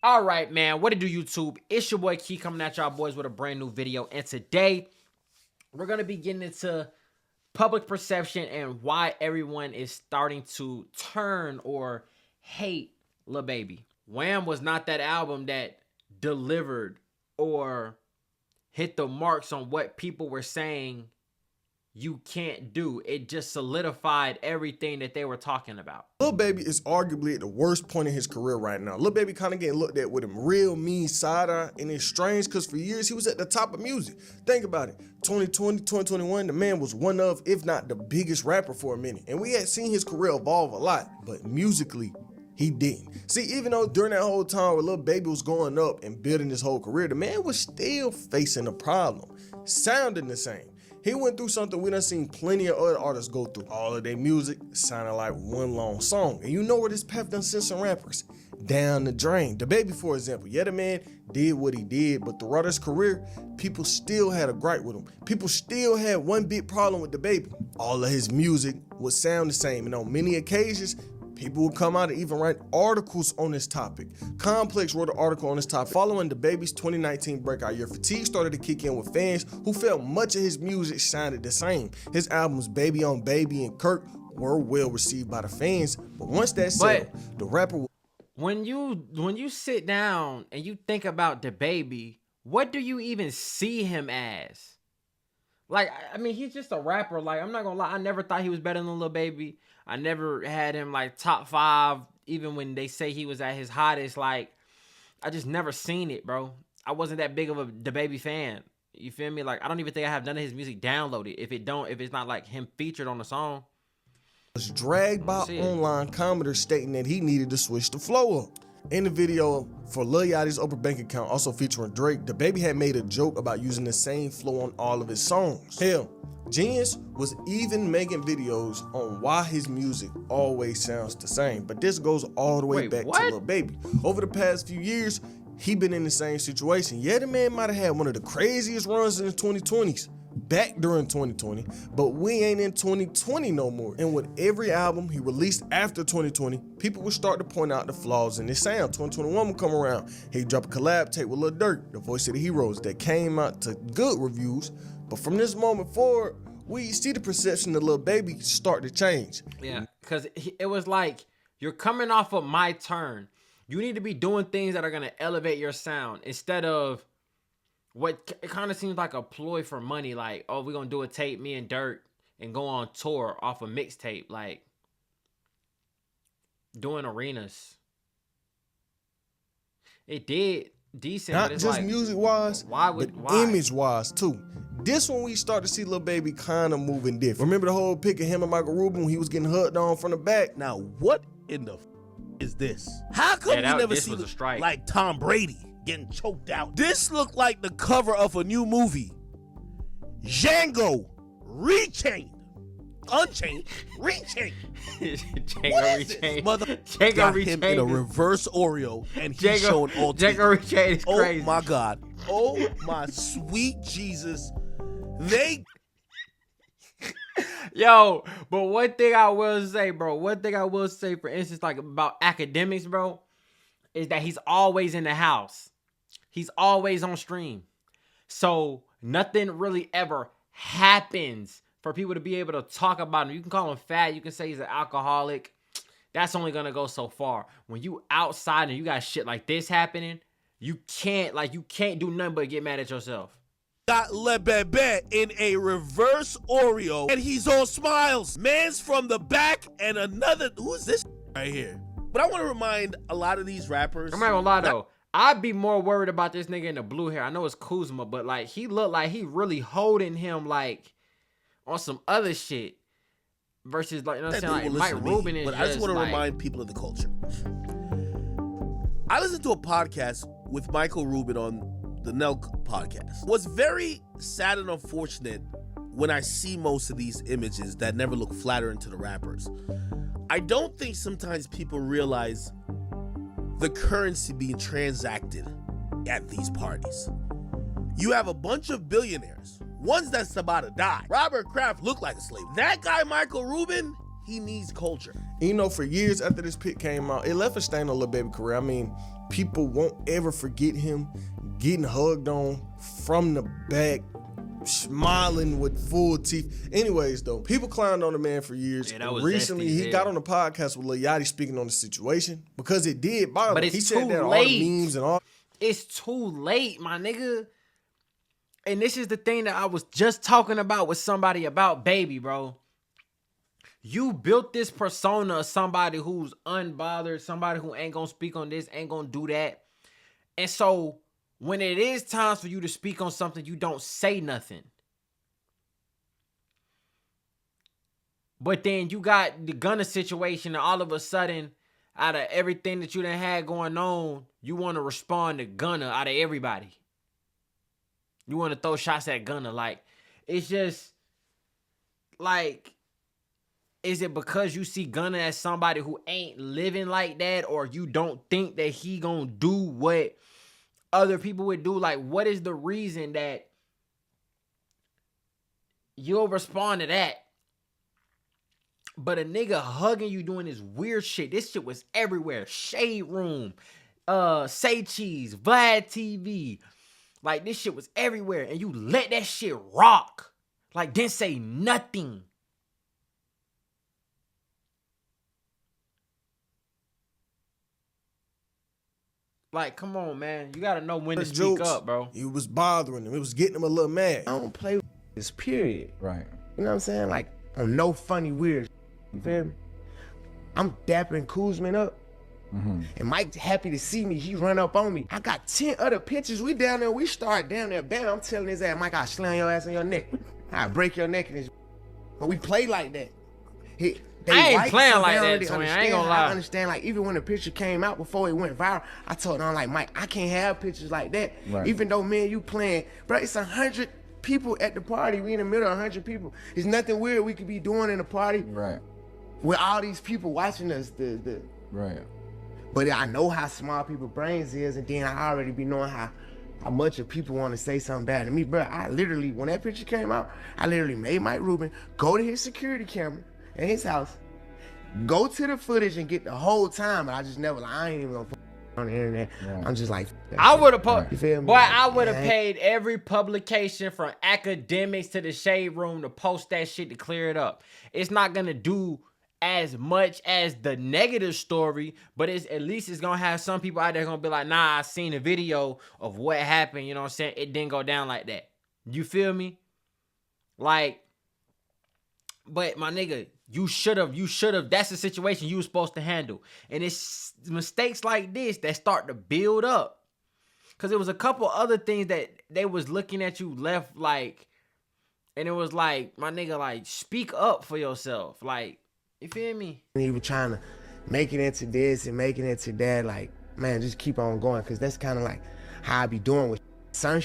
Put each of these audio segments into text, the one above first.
All right, man. What to do, YouTube? It's your boy Key coming at y'all boys with a brand new video. And today, we're going to be getting into public perception and why everyone is starting to turn or hate Lil Baby. Wham was not that album that delivered or hit the marks on what people were saying you can't do. It just solidified everything that they were talking about. Lil Baby is arguably at the worst point in his career right now. Lil Baby kind of getting looked at with a real mean side eye, and it's strange because for years he was at the top of music. Think about it. 2020, 2021, the man was one of, if not the biggest rapper for a minute, and we had seen his career evolve a lot, but musically, he didn't. See, even though during that whole time where Lil Baby was going up and building his whole career, the man was still facing a problem, sounding the same. He went through something we done seen plenty of other artists go through. All of their music sounded like one long song. And you know where this path done sent some rappers? Down the drain. The Baby, for example. Yeah, the man did what he did, but throughout his career, people still had a gripe with him. People still had one big problem with the Baby. All of his music would sound the same, and on many occasions, people would come out and even write articles on this topic. Complex wrote an article on this topic. Following the Baby's 2019 breakout year, fatigue started to kick in with fans who felt much of his music sounded the same. His albums Baby on Baby and Kirk were well received by the fans, but once that settled, the rapper... When you sit down and you think about the Baby, what do you even see him as? Like, I mean, he's just a rapper. Like, I'm not gonna lie, I never thought he was better than Lil Baby. I never had him like top 5, even when they say he was at his hottest. Like, I just never seen it, bro. I wasn't that big of a the Baby fan. You feel me? Like, I don't even think I have none of his music downloaded. If it's not like him featured on the song. Was dragged by online commenters stating that he needed to switch the flow up. In the video for Lil Yachty's Oprah bank account, also featuring Drake, the Baby had made a joke about using the same flow on all of his songs. Hell, Genius was even making videos on why his music always sounds the same, but this goes all the way back to Lil Baby. Over the past few years, he been in the same situation. Yeah, the man might have had one of the craziest runs in the 2020s, back during 2020, but we ain't in 2020 no more. And with every album he released after 2020, people would start to point out the flaws in his sound. 2021 would come around, he'd drop a collab tape with Lil Durk, the Voice of the Heroes, that came out to good reviews. But from this moment forward, we see the perception of Lil Baby start to change. Yeah, because it was like, you're coming off of My Turn. You need to be doing things that are going to elevate your sound instead of what it kind of seems like a ploy for money. Like, oh, we're going to do a tape, me and Dirk, and go on tour off a mixtape. Like, doing arenas. It did decent. Not just like, music-wise, but image-wise, too. This one we start to see Lil Baby kind of moving different. Remember the whole pic of him and Michael Rubin when he was getting hugged on from the back? Now, what in the is this? How come we never see like Tom Brady getting choked out? This looked like the cover of a new movie. Django Rechained. Unchained. Rechained. Django Rechained. Mother got him in a reverse Oreo and he's showing all Django Rechained is crazy. Oh my God. Oh my sweet Jesus. Yo, but one thing I will say, bro, for instance, like about academics, bro, is that he's always in the house. He's always on stream. So nothing really ever happens for people to be able to talk about him. You can call him fat. You can say he's an alcoholic. That's only going to go so far. When you outside and you got shit like this happening, you can't do nothing but get mad at yourself. Got Le Bebe in a reverse Oreo and he's all smiles. Man's from the back and another, who's this right here? But I want to remind a lot of these rappers. I'm not gonna lie though, I'd be more worried about this nigga in the blue hair. I know it's Kuzma, but like he looked like he really holding him like on some other shit versus like, you know what I'm saying, like Mike Rubin is. But I just want to remind people of the culture. I listened to a podcast with Michael Rubin on the Nelk podcast. What's very sad and unfortunate when I see most of these images that never look flattering to the rappers, I don't think sometimes people realize the currency being transacted at these parties. You have a bunch of billionaires, ones that's about to die. Robert Kraft looked like a slave. That guy, Michael Rubin, He needs culture. You know, for years after this pic came out, it left a stain on Lil Baby career. I mean, people won't ever forget him getting hugged on from the back, smiling with full teeth. Anyways, though, people clowned on the man for years. Yeah, that was recently, zesty, he got on the podcast with Lil Yachty speaking on the situation because it did bother But him. it's He said too that all late. the memes and all. It's too late, my nigga. And this is the thing that I was just talking about with somebody about Baby, bro. You built this persona of somebody who's unbothered, somebody who ain't gonna speak on this, ain't gonna do that. And so when it is time for you to speak on something, you don't say nothing. But then you got the Gunna situation, and all of a sudden, out of everything that you done had going on, you want to respond to Gunna out of everybody. You want to throw shots at Gunna. Like, it's just, like, is it because you see Gunna as somebody who ain't living like that, or you don't think that he gonna do what other people would do? Like, what is the reason that you'll respond to that? But a nigga hugging you doing this weird shit. This shit was everywhere. Shade Room, Say Cheese, Vlad TV. Like, this shit was everywhere. And you let that shit rock. Like, didn't say nothing. Like, come on, man. You gotta know when to speak Jokes, up, bro. It was bothering him. It was getting him a little mad. I don't play with this, period. Right. You know what I'm saying? Like, on no funny weird. You feel me? I'm dapping Kuzman up. And Mike happy to see me. He run up on me. I got 10 other pictures. We down there. We start down there. Bam, I'm telling his ass, Mike, I'll slam your ass on your neck. I'll break your neck in this. But we play like that. I ain't playing like that, twin. I ain't gonna lie. I understand, like, even when the picture came out before it went viral, I told him, like, Mike, I can't have pictures like that. Right. Even though me and you playing, bro, it's 100 people at the party. We in the middle of 100 people. There's nothing weird we could be doing in a party Right. with all these people watching us. Right. But I know how small people's brains is, and then I already be knowing how much of people want to say something bad to me, bro. I literally, when that picture came out, I literally made Mike Rubin go to his security camera in his house, go to the footage and get the whole time. But I just never, like, I ain't even gonna put it on the internet. Right. I'm just like, I would have You feel me? boy, I would have Yeah. paid every publication from academics to the Shade Room to post that shit to clear it up. It's not gonna do as much as the negative story, but it's at least it's gonna have some people out there gonna be like, nah, I seen a video of what happened, you know what I'm saying? It didn't go down like that. You feel me? Like, but my nigga, you should have, that's the situation you were supposed to handle. And it's mistakes like this that start to build up. Cause there was a couple other things that they was looking at you left, like, and it was like, my nigga, like, speak up for yourself. Like, you feel me? Even trying to make it into this and making it to that, like, man, just keep on going, because that's kind of like how I be doing with some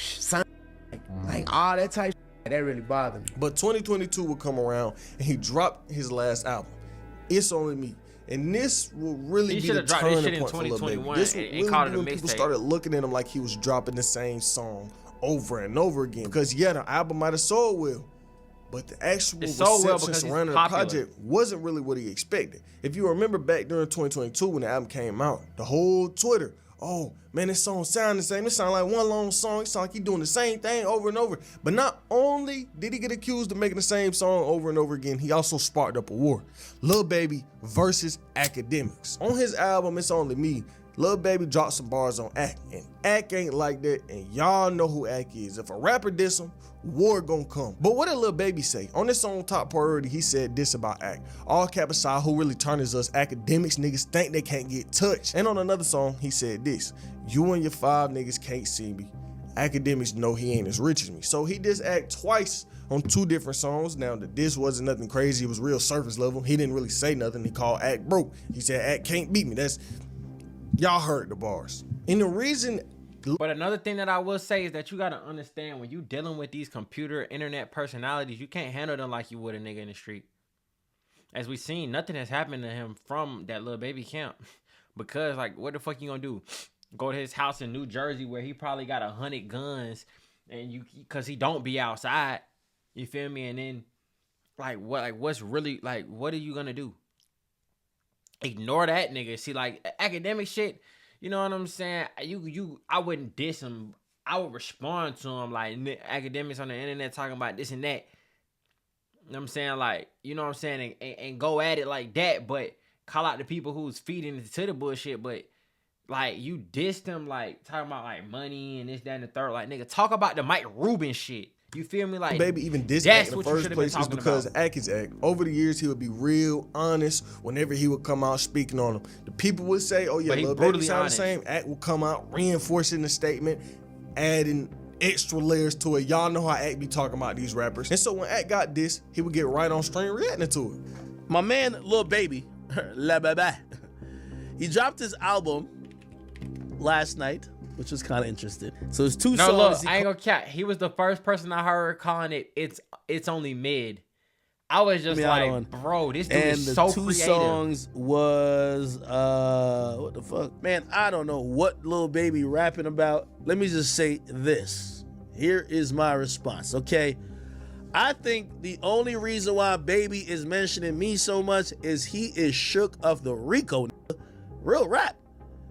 like all that type of that really bothered me. But 2022 will come around and he dropped his last album, It's Only Me. And this will really He be the should've dropped this shit turning in point for Lil Baby. 2021 This will and really called be it a when people mixtape. started looking at him like he was dropping the same song over and over again. Because yeah, the album might have sold well, but the actual It sold well reception because he's surrounding the popular. project wasn't really what he expected. If you remember back during 2022 when the album came out, the whole Twitter, oh man, this song sound the same. It sound like one long song. It sound like he doing the same thing over and over. But not only did he get accused of making the same song over and over again, he also sparked up a war. Lil Baby versus academics. On his album, It's Only Me, Lil Baby dropped some bars on Ack, and Ack ain't like that, and y'all know who Ack is. If a rapper diss him, war gonna come. But what did Lil Baby say? On this song, Top Priority, he said this about Ack. All cap aside, who really turns us academics niggas think they can't get touched. And on another song, he said this: you and your 5 niggas can't see me. Academics know he ain't as rich as me. So he dissed Ack twice on 2 different songs. Now, the diss wasn't nothing crazy. It was real surface level. He didn't really say nothing. He called Ack broke. He said Ack can't beat me. That's, y'all heard the bars. And the reason... But another thing that I will say is that you gotta understand, when you dealing with these computer internet personalities, you can't handle them like you would a nigga in the street. As we seen, nothing has happened to him from that Lil Baby camp. Because, like, what the fuck you gonna do? Go to his house in New Jersey where he probably got 100 guns, and cause he don't be outside. You feel me? And then like what? Like what's really like? What are you gonna do? Ignore that nigga. See, like academic shit. You know what I'm saying? I wouldn't diss him. I would respond to him like academics on the internet talking about this and that. You know what I'm saying? Like, you know what I'm saying? And go at it like that, but call out the people who's feeding into the bullshit. But like you dissed him, like talking about like money and this, that, and the third. Like, nigga, talk about the Mike Rubin shit. You feel me? Like, Baby even dissed that's Ack in the what you first should have been place is talking because about. Ack is Ack. Over the years, he would be real honest whenever he would come out speaking on them. The people would say, oh yeah, But he Lil Baby brutally sound the honest. same. Ack will come out reinforcing the statement, adding extra layers to it. Y'all know how Ack be talking about these rappers. And so when Ack got this, he would get right on stream reacting to it. My man, Lil Baby, La Baba, he dropped his album last night, which was kind of interesting. So it's two No, songs. look, I ain't gonna cap. He was the first person I heard calling it. It's only mid. I was just like, bro, this dude and is the so two creative. songs was what the fuck, man? I don't know what Lil Baby rapping about. Let me just say this. Here is my response. Okay, I think the only reason why Baby is mentioning me so much is he is shook of the Rico, real rap.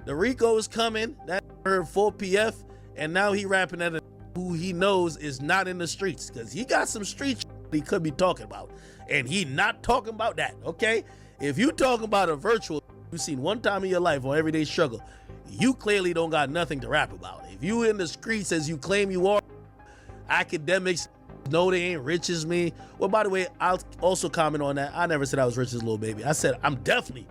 The Rico is coming. That heard 4 PF, and now he rapping at a who he knows is not in the streets, because he got some street he could be talking about, and he not talking about that. Okay, if you talking about a virtual you seen one time in your life on Everyday Struggle, you clearly don't got nothing to rap about. If you in the streets as you claim you are, academics know they ain't rich as me. Well, by the way, I'll also comment on that. I never said I was rich as Lil Baby. I said I'm definitely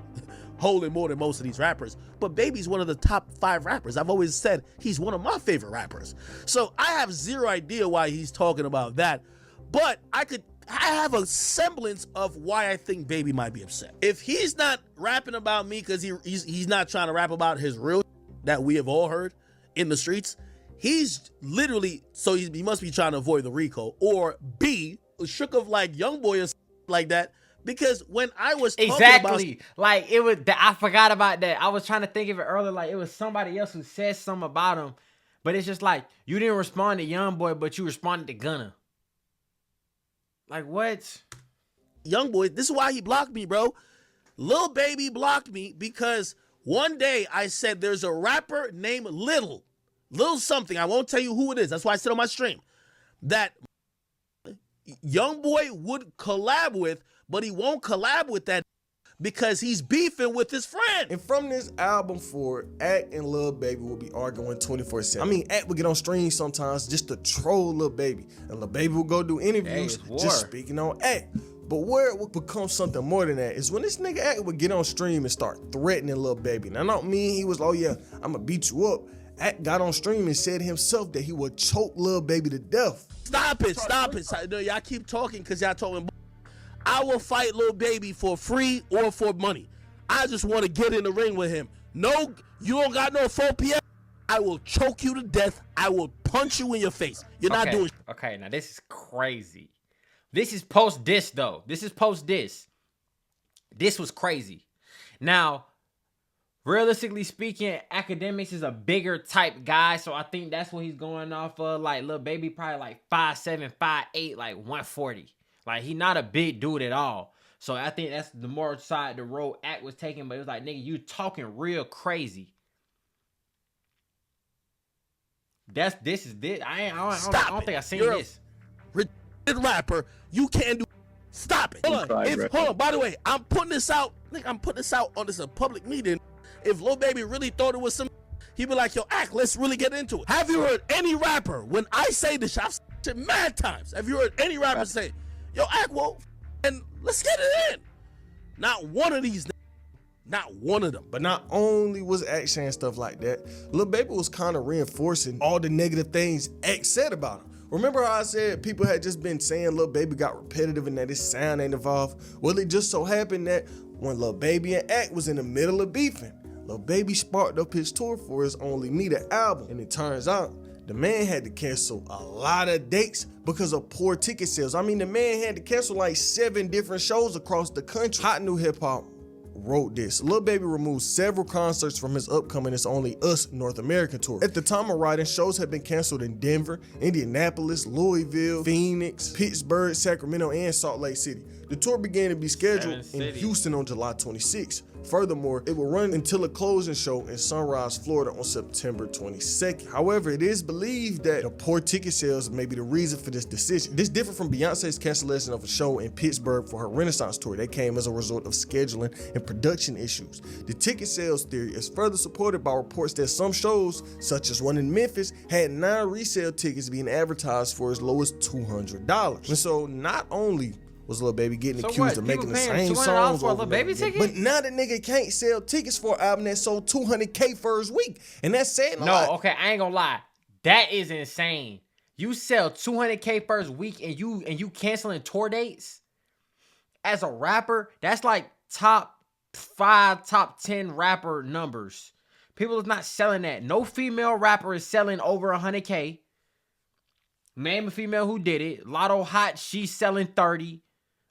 holding more than most of these rappers, but Baby's one of the top 5 rappers. I've always said he's one of my favorite rappers. So I have zero idea why he's talking about that, but I have a semblance of why I think Baby might be upset. If he's not rapping about me because he's not trying to rap about his real that we have all heard in the streets, he's literally, so he must be trying to avoid the Rico, or B, shook of like YoungBoy or something like that. Because when I was talking Exactly. Like it was I forgot about that. I was trying to think of it earlier. Like it was somebody else who said something about him. But it's just like you didn't respond to YoungBoy, but you responded to Gunna. Like what? YoungBoy, this is why he blocked me, bro. Lil Baby blocked me because one day I said there's a rapper named Lil something. I won't tell you who it is. That's why I said on my stream that YoungBoy would collab with, but he won't collab with that because he's beefing with his friend. And from this album forward, Ack and Lil Baby will be arguing 24/7. I mean, Ack would get on stream sometimes just to troll Lil Baby, and Lil Baby will go do interviews just speaking on Ack. But where it would become something more than that is when this nigga Ack would get on stream and start threatening Lil Baby. Now, I don't mean he was, oh yeah, I'm gonna beat you up. Ack got on stream and said himself that he would choke Lil Baby to death. Stop it. No, y'all keep talking because y'all talking. I will fight Lil Baby for free or for money. I just want to get in the ring with him. No, you don't got no 4 PM. I will choke you to death. I will punch you in your face. You're not doing. Okay, now this is crazy. This is post diss though. This is post diss. This was crazy. Now, realistically speaking, Academics is a bigger type guy, so I think that's what he's going off of. Like Lil Baby probably like 5'7", 5'8", like 140. Like, he not a big dude at all. So, I think that's the more side the road Act was taking. But it was like, nigga, you talking real crazy. This is this. I don't think I seen this. Rapper, you can't do. Stop it. Hold on. By the way, I'm putting this out. I'm putting this out on this a public meeting. If Lil Baby really thought it was some, he'd be like, yo, Act, let's really get into it. Have you heard any rapper, when I say this, I've said it mad times. Have you heard any rapper say, yo, Act, well, and let's get it in? Not one of these, not one of them. But not only was Act saying stuff like that, Lil Baby was kind of reinforcing all the negative things Act said about him. Remember how I said people had just been saying Lil Baby got repetitive and that his sound ain't evolved? Well, it just so happened that when Lil Baby and Act was in the middle of beefing, Lil Baby sparked up his tour for his Only Me the album, and it turns out the man had to cancel a lot of dates because of poor ticket sales. I mean, the man had to cancel like 7 different shows across the country. Hot New Hip Hop wrote this. Lil Baby removed several concerts from his upcoming It's Only Us North American tour. At the time of writing, shows had been canceled in Denver, Indianapolis, Louisville, Phoenix, Pittsburgh, Sacramento, and Salt Lake City. The tour began to be scheduled in Houston on July 26. Furthermore, it will run until a closing show in Sunrise, Florida on September 22nd. However, it is believed that the poor ticket sales may be the reason for this decision. This different from Beyonce's cancellation of a show in Pittsburgh for her Renaissance tour. That came as a result of scheduling and production issues. The ticket sales theory is further supported by reports that some shows, such as one in Memphis, had 9 resale tickets being advertised for as low as $200. And so not only was Lil Baby getting accused of making the same songs for a Lil Baby ticket? but now the nigga can't sell tickets for an album that sold $200K first week, and that's saying a lot. No, okay, I ain't gonna lie, that is insane. You sell $200K first week and you canceling tour dates as a rapper. That's like top 5, top 10 rapper numbers. People is not selling that. No female rapper is selling over $100K. Name a female who did it. Lotto Hot, she's selling 30.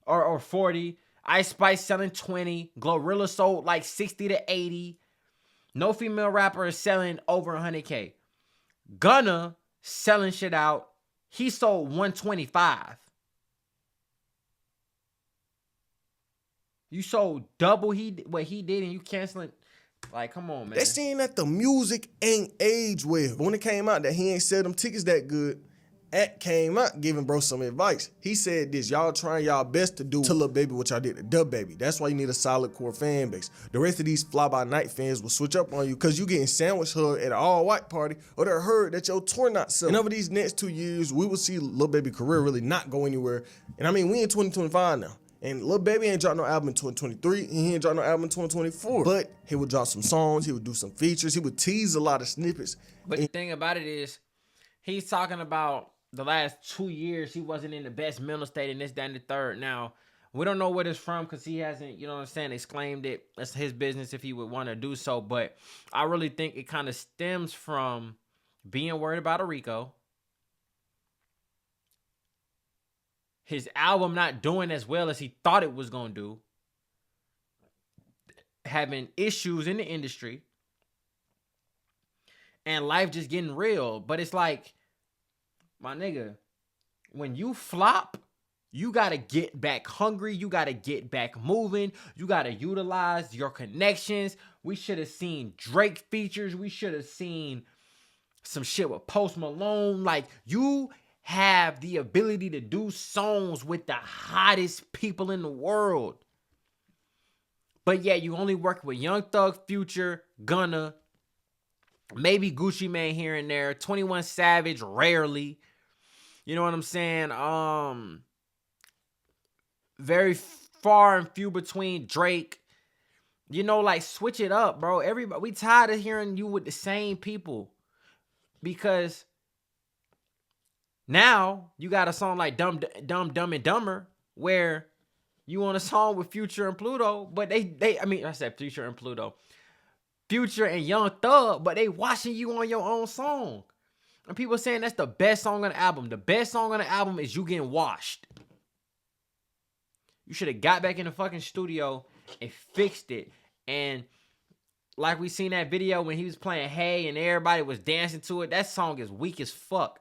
Or 40. Ice Spice selling 20. Glorilla sold like 60 to 80. No female rapper is selling over 100K. Gunna selling shit out. He sold 125. You sold double what he did and you canceling. Like, come on, man. They saying that the music ain't aged well. But when it came out that he ain't sell them tickets that good, At came out giving bro some advice. He said this: y'all trying y'all best to do to Lil Baby what y'all did to Dub Baby. That's why you need a solid core fan base. The rest of these fly-by-night fans will switch up on you because you getting sandwich hugged at an all-white party, or they're heard that your tour not selling. And over these next 2 years, we will see Lil Baby career really not go anywhere. And I mean, we in 2025 now. And Lil Baby ain't dropped no album in 2023, and he ain't dropped no album in 2024. But he would drop some songs, he would do some features, he would tease a lot of snippets. But the thing about it is, he's talking about the last 2 years, he wasn't in the best mental state and this, that, and the third. Now, we don't know what it's from because he hasn't, you know what I'm saying, exclaimed it. That's his business if he would want to do so. But I really think it kind of stems from being worried about a Rico. His album not doing as well as he thought it was going to do. Having issues in the industry. And life just getting real. But it's like, my nigga, when you flop, you got to get back hungry. You got to get back moving. You got to utilize your connections. We should have seen Drake features. We should have seen some shit with Post Malone. Like, you have the ability to do songs with the hottest people in the world. But yeah, you only work with Young Thug, Future, Gunna, maybe Gucci Mane here and there, 21 Savage, rarely. You know what I'm saying? Very far and few between Drake. You know, like, switch it up, bro. Everybody, we tired of hearing you with the same people. Because now you got a song like Dumb and Dumber where you on a song with Future and Pluto, but I said Future and Pluto. Future and Young Thug, but they watching you on your own song. And people saying that's the best song on the album. The best song on the album is You Getting Washed. You should have got back in the fucking studio and fixed it. And like we seen that video when he was playing Hey and everybody was dancing to it, that song is weak as fuck.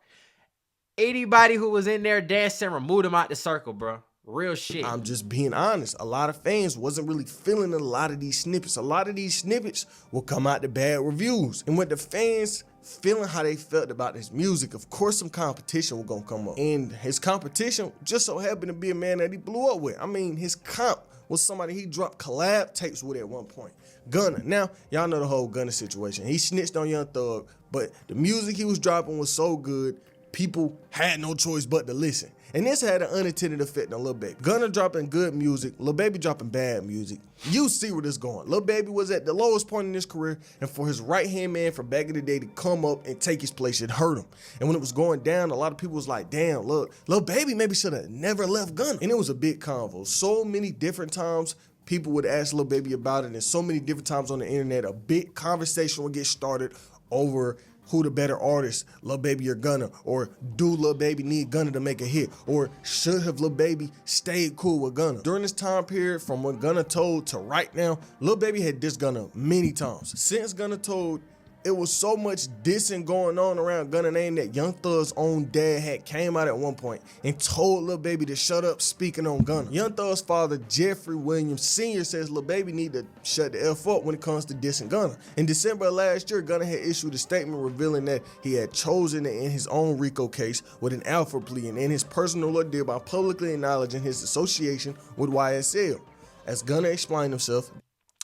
Anybody who was in there dancing, remove them out the circle, bro. Real shit. I'm just being honest. A lot of fans wasn't really feeling a lot of these snippets. A lot of these snippets will come out to bad reviews. And with the fans feeling how they felt about his music, of course some competition was gonna come up. And his competition just so happened to be a man that he blew up with. I mean, his comp was somebody he dropped collab tapes with at one point. Gunna. Now, y'all know the whole Gunna situation. He snitched on Young Thug, but the music he was dropping was so good, people had no choice but to listen. And this had an unintended effect on Lil Baby. Gunna dropping good music, Lil Baby dropping bad music. You see where this going. Lil Baby was at the lowest point in his career, and for his right-hand man from back in the day to come up and take his place, it hurt him. And when it was going down, a lot of people was like, damn, look, Lil Baby maybe should have never left Gunna. And it was a big convo. So many different times people would ask Lil Baby about it, and so many different times on the internet, a big conversation would get started over who the better artist, Lil Baby or Gunna, or do Lil Baby need Gunna to make a hit, or should have Lil Baby stayed cool with Gunna. During this time period, from when Gunna told to right now, Lil Baby had dissed Gunna many times. Since Gunna told, it was so much dissing going on around Gunna name that Young Thug's own dad had came out at one point and told Lil Baby to shut up speaking on Gunna. Young Thug's father, Jeffrey Williams Sr., says Lil Baby need to shut the F up when it comes to dissing Gunna. In December of last year, Gunna had issued a statement revealing that he had chosen to end his own RICO case with an alpha plea and end his personal ordeal by publicly acknowledging his association with YSL. As Gunna explained himself,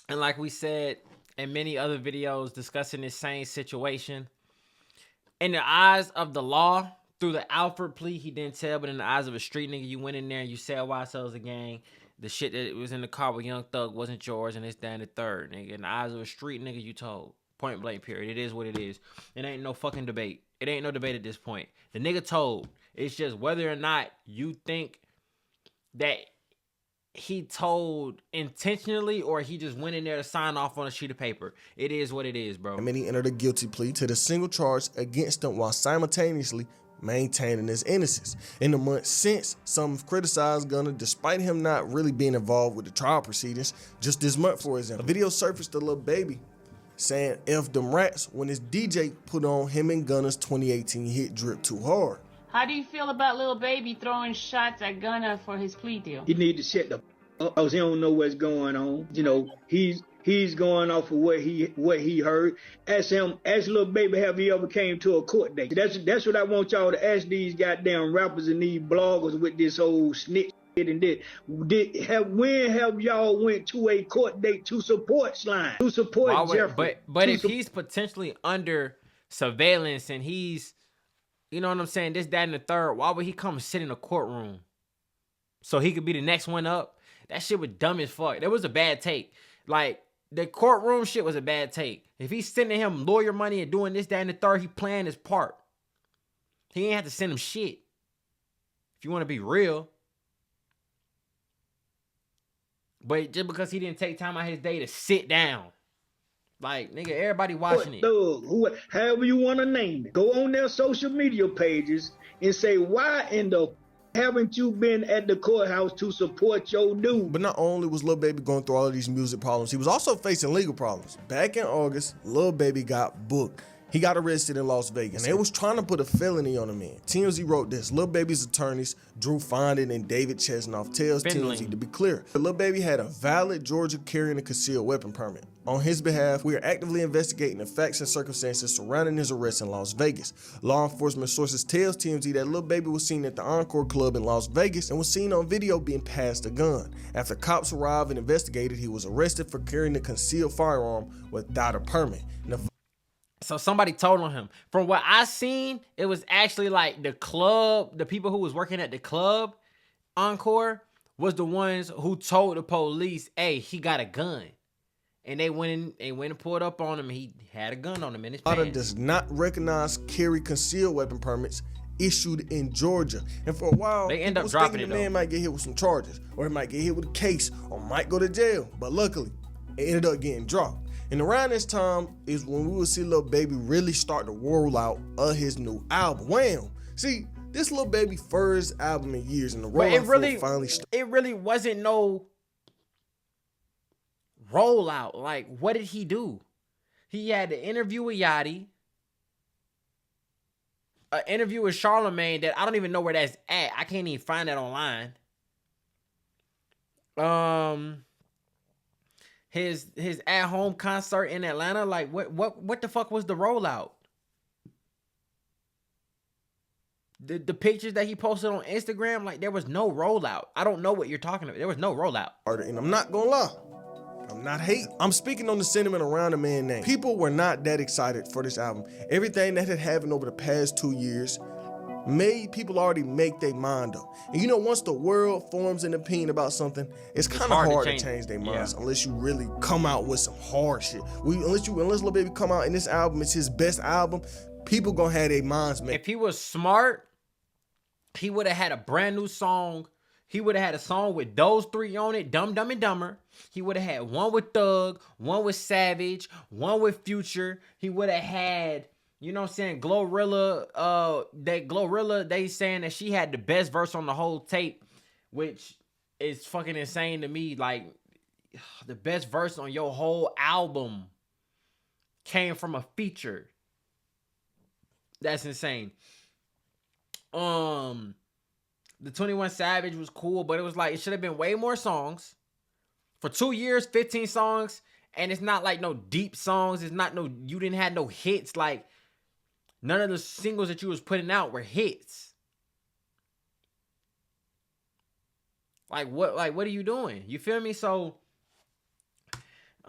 and like we said in many other videos discussing this same situation, in the eyes of the law, through the Alfred plea, he didn't tell, but in the eyes of a street nigga, you went in there and you said YSL's a gang. The shit that was in the car with Young Thug wasn't yours, and it's down the third, nigga. In the eyes of a street nigga, you told. Point blank, period. It is what it is. It ain't no fucking debate. It ain't no debate at this point. The nigga told. It's just whether or not you think that he told intentionally or he just went in there to sign off on a sheet of paper. It is what it is, bro. and he entered a guilty plea to the single charge against him while simultaneously maintaining his innocence. In the months since, some have criticized Gunna despite him not really being involved with the trial proceedings. Just this month, for example, a video surfaced of Lil Baby saying F them rats when his DJ put on him and Gunna's 2018 hit Drip Too Hard. How do you feel about Lil Baby throwing shots at Gunna for his plea deal? He need to shut the up because he don't know what's going on. You know, he's going off of what he heard. Ask Lil Baby, have you ever came to a court date? That's what I want y'all to ask these goddamn rappers and these bloggers with this whole snitch shit and this. When have y'all went to a court date to support Slime? To support Jeffrey? But if he's potentially under surveillance and he's, you know what I'm saying, this, that, and the third, why would he come sit in a courtroom? So he could be the next one up? That shit was dumb as fuck. That was a bad take. Like, the courtroom shit was a bad take. If he's sending him lawyer money and doing this, that, and the third, he playing his part. He ain't have to send him shit. If you want to be real. But just because he didn't take time out of his day to sit down. Like, nigga, everybody watching it. However you want to name it. Go on their social media pages and say, why in the haven't you been at the courthouse to support your dude? But not only was Lil Baby going through all of these music problems, he was also facing legal problems. Back in August, Lil Baby got booked. He got arrested in Las Vegas, and they was trying to put a felony on him. TMZ wrote this. Lil Baby's attorneys, Drew Fondon and David Chesnoff, tells TMZ to be clear. Lil Baby had a valid Georgia carrying a concealed weapon permit. On his behalf, we are actively investigating the facts and circumstances surrounding his arrest in Las Vegas. Law enforcement sources tells TMZ that Lil Baby was seen at the Encore Club in Las Vegas and was seen on video being passed a gun. After cops arrived and investigated, he was arrested for carrying a concealed firearm without a permit. So somebody told on him. From what I seen, it was actually like the club, the people who was working at the club, Encore, was the ones who told the police, hey, he got a gun. And they went and pulled up on him. He had a gun on him in his pants. Does not recognize carry concealed weapon permits issued in Georgia. And for a while, they end up dropping it. The man might get hit with some charges, or he might get hit with a case, or might go to jail. But luckily, it ended up getting dropped. And around this time is when we will see Lil Baby really start to roll out of his new album, WHAM. See, this Lil Baby first album in years, and the rollout finally started. It really wasn't no rollout. Like, what did he do? He had an interview with Yachty, an interview with Charlamagne that I don't even know where that's at. I can't even find that online. His at-home concert in Atlanta. Like, what the fuck was the rollout? The pictures that he posted on Instagram, like, there was no rollout. I don't know what you're talking about. There was no rollout. And I'm not gonna lie, I'm not hating. I'm speaking on the sentiment around the man name. People were not that excited for this album. Everything that had happened over the past 2 years made people already make their mind up. And you know, once the world forms an opinion about something, it's kind of hard to change their minds, unless you really come out with some hard shit. Unless Lil Baby come out and this album is his best album, people gonna have their minds made. If he was smart, he would have had a brand new song. He would have had a song with those three on it, Dumb, Dumb, and Dumber. He would have had one with Thug, one with Savage, one with Future. He would have had You know what I'm saying? Glorilla, they saying that she had the best verse on the whole tape, which is fucking insane to me. Like, the best verse on your whole album came from a feature. That's insane. The 21 Savage was cool, but it was like, it should have been way more songs. For 2 years, 15 songs, and it's not like no deep songs. It's not no, you didn't have no hits. Like, none of the singles that you was putting out were hits. Like, what are you doing? You feel me? So,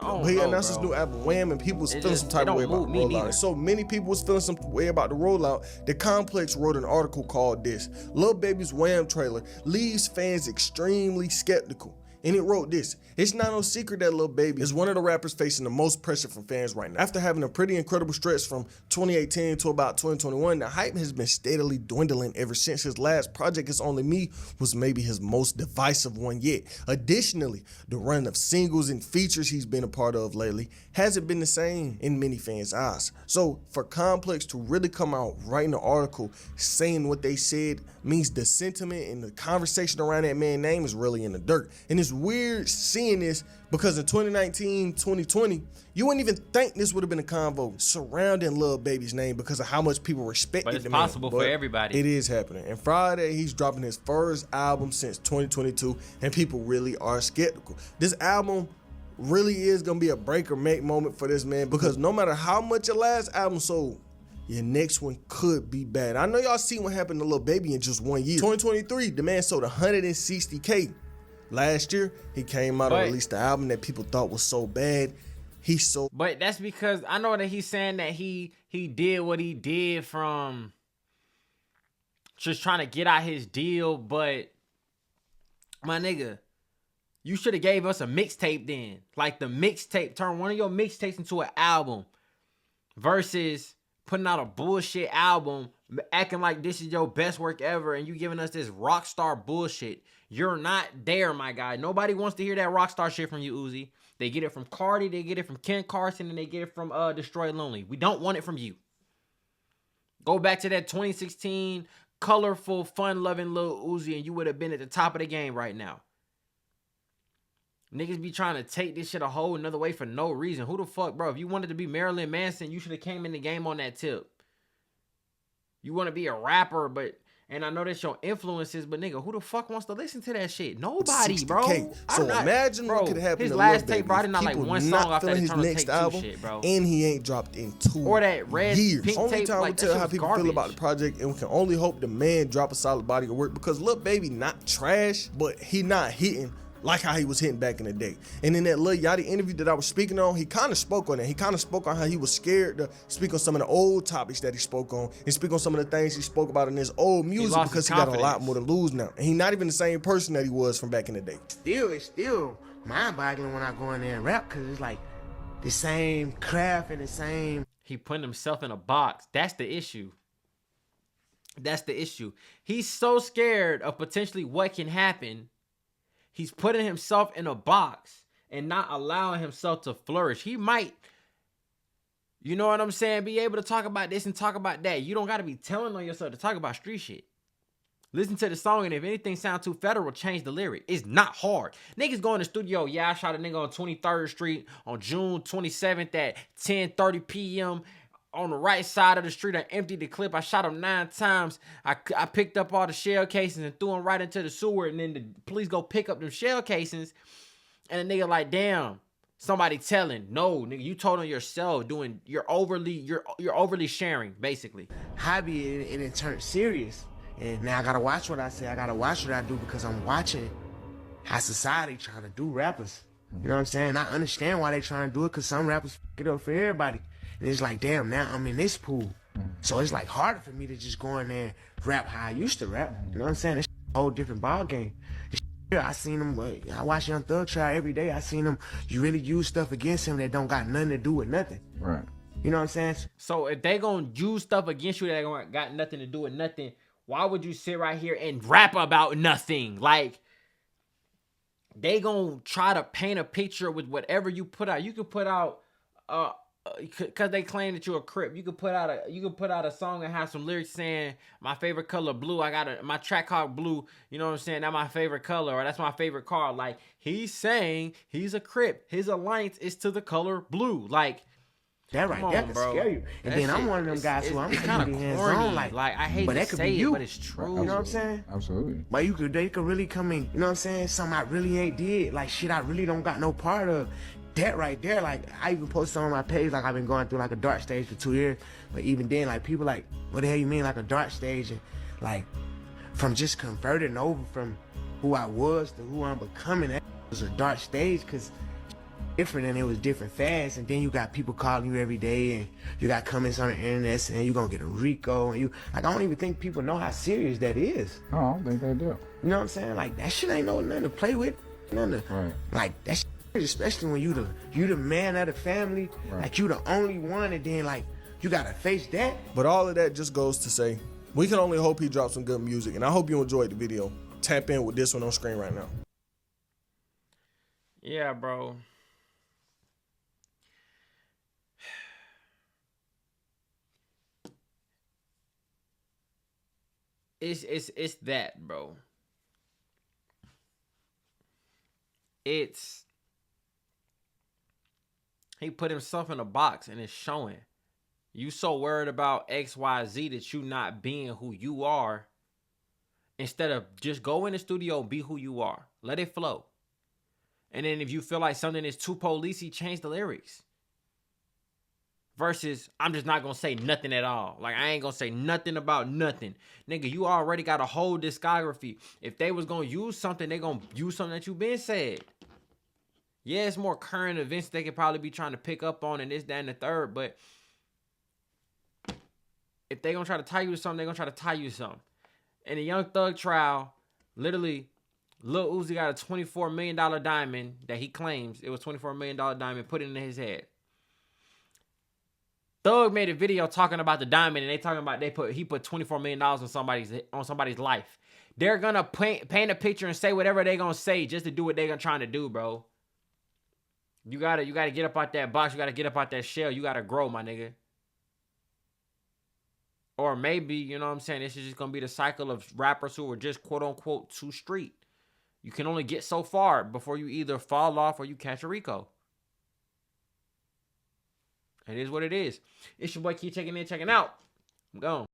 But he announced his new album, WHAM, and people was feeling some type of way about the rollout. So many people was feeling some way about the rollout that Complex wrote an article called this: Lil Baby's WHAM trailer leaves fans extremely skeptical. And it wrote this: it's not no secret that Lil Baby is one of the rappers facing the most pressure from fans right now. After having a pretty incredible stretch from 2018 to about 2021, the hype has been steadily dwindling ever since his last project, It's Only Me, was maybe his most divisive one yet. Additionally, the run of singles and features he's been a part of lately hasn't been the same in many fans' eyes. So for Complex to really come out writing an article saying what they said means the sentiment and the conversation around that man's name is really in the dirt. And it's weird seeing this because in 2019, 2020, you wouldn't even think this would have been a convo surrounding Lil Baby's name because of how much people respected the man. But it's possible for everybody. It is happening. And Friday, he's dropping his first album since 2022, and people really are skeptical. This album really is going to be a break or make moment for this man, because no matter how much your last album sold, your next one could be bad. I know y'all seen what happened to Lil Baby in just 1 year. 2023, the man sold 160K. Last year, he came out and released the album that people thought was so bad. He sold. But that's because I know that he's saying that he did what he did from just trying to get out his deal. But my nigga, you should have gave us a mixtape then. Like, the mixtape, turn one of your mixtapes into an album versus putting out a bullshit album, acting like this is your best work ever, and you giving us this rock star bullshit. You're not there, my guy. Nobody wants to hear that rock star shit from you, Uzi. They get it from Cardi, they get it from Ken Carson, and they get it from Destroy Lonely. We don't want it from you. Go back to that 2016 colorful, fun-loving Lil Uzi, and you would have been at the top of the game right now. Niggas be trying to take this shit a whole another way for no reason. Who the fuck, bro? If you wanted to be Marilyn Manson, you should have came in the game on that tip. You want to be a rapper, and I know that's your influences, but nigga, who the fuck wants to listen to that shit? Nobody, bro. So imagine what could happen his to last Lil tape, Baby bro. I did not like one song off that his Eternal next Take album, 2 shit, bro. and he ain't dropped in 2 or that red years. pink Only tape, time like, we tell how people garbage. feel about the project, and we can only hope the man drop a solid body of work, because Lil Baby not trash, but he not hitting like how he was hitting back in the day. And in that Lil Yachty interview that I was speaking on, he kind of spoke on that. He kind of spoke on how he was scared to speak on some of the old topics that he spoke on and speak on some of the things he spoke about in his old music, because he got a lot more to lose now. And he not even the same person that he was from back in the day. It's still mind-boggling when I go in there and rap, because it's like the same craft and the same. He putting himself in a box. That's the issue. That's the issue. He's so scared of potentially what can happen. He's putting himself in a box and not allowing himself to flourish. He might, you know what I'm saying, be able to talk about this and talk about that. You don't got to be telling on yourself to talk about street shit. Listen to the song, and if anything sounds too federal, change the lyric. It's not hard. Niggas go in the studio. Yeah, I shot a nigga on 23rd Street on June 27th at 10:30 p.m. on the right side of the street. I emptied the clip. I shot him 9 times. I picked up all the shell casings and threw them right into the sewer. And then the police go pick up them shell casings. And the nigga like, damn, somebody telling. No, nigga, you told on yourself. You're overly sharing, basically. Hobby, and it turned serious. And now I gotta watch what I say. I gotta watch what I do, because I'm watching how society trying to do rappers. You know what I'm saying? I understand why they trying to do it, because some rappers f*** it up for everybody. And it's like, damn, now I'm in this pool. So it's like harder for me to just go in there and rap how I used to rap. You know what I'm saying? It's a whole different ball game. I seen them, I watch Young Thug try every day. I seen them, you really use stuff against him that don't got nothing to do with nothing. Right. You know what I'm saying? So if they gonna use stuff against you that got nothing to do with nothing, why would you sit right here and rap about nothing? Like, they gonna try to paint a picture with whatever you put out. You could put out because they claim that you're a Crip. You could put out a song and have some lyrics saying my favorite color blue. I got my track called blue. You know what I'm saying? That's my favorite color, or that's my favorite car. Like, he's saying he's a Crip. His alliance is to the color blue. Like, that right there can scare you. And then I'm one of them guys who I'm kind of corny. Like I hate but to that could say be it, you. but it's true. You know what I'm saying? Absolutely. But they could really come in, you know what I'm saying? Something I really ain't did. Like, shit I really don't got no part of. That right there, like, I even posted on my page, like, I've been going through like a dark stage for 2 years. But even then, like, people like, what the hell you mean, like a dark stage? And like, from just converting over from who I was to who I'm becoming, that was a dark stage, because different, and it was different fast. And then you got people calling you every day, and you got comments on the internet saying you gonna get a RICO, and you, like, I don't even think people know how serious that is. No, I don't think they do. You know what I'm saying? Like, that shit ain't nothing to play with. Nothing to, Right. like, that shit, especially when you the man of the family, Right. like, you the only one, and then, like, you gotta face that. But all of that just goes to say, we can only hope he drops some good music, and I hope you enjoyed the video. Tap in with this one on screen right now. Yeah, bro. It's that, bro. He put himself in a box, and it's showing. You so worried about XYZ that you not being who you are, instead of just go in the studio and be who you are. Let it flow. And then if you feel like something is too policey, change the lyrics. Versus, I'm just not going to say nothing at all. Like, I ain't going to say nothing about nothing. Nigga, you already got a whole discography. If they was going to use something, they going to use something that you been said. Yeah, it's more current events they could probably be trying to pick up on, and this, that, and the third. But if they going to try to tie you to something, they going to try to tie you to something. In the Young Thug trial, literally, Lil Uzi got a $24 million diamond that he claims it was $24 million diamond put in his head. Thug made a video talking about the diamond, and they talking about he put $24 million on somebody's life. They're gonna paint a picture and say whatever they gonna say just to do what they're trying to do, bro. You gotta get up out that box. You gotta get up out that shell. You gotta grow, my nigga. Or maybe, you know what I'm saying, this is just gonna be the cycle of rappers who are just quote unquote too street. You can only get so far before you either fall off or you catch a RICO. It is what it is. It's your boy Key checking in, checking out. I'm gone.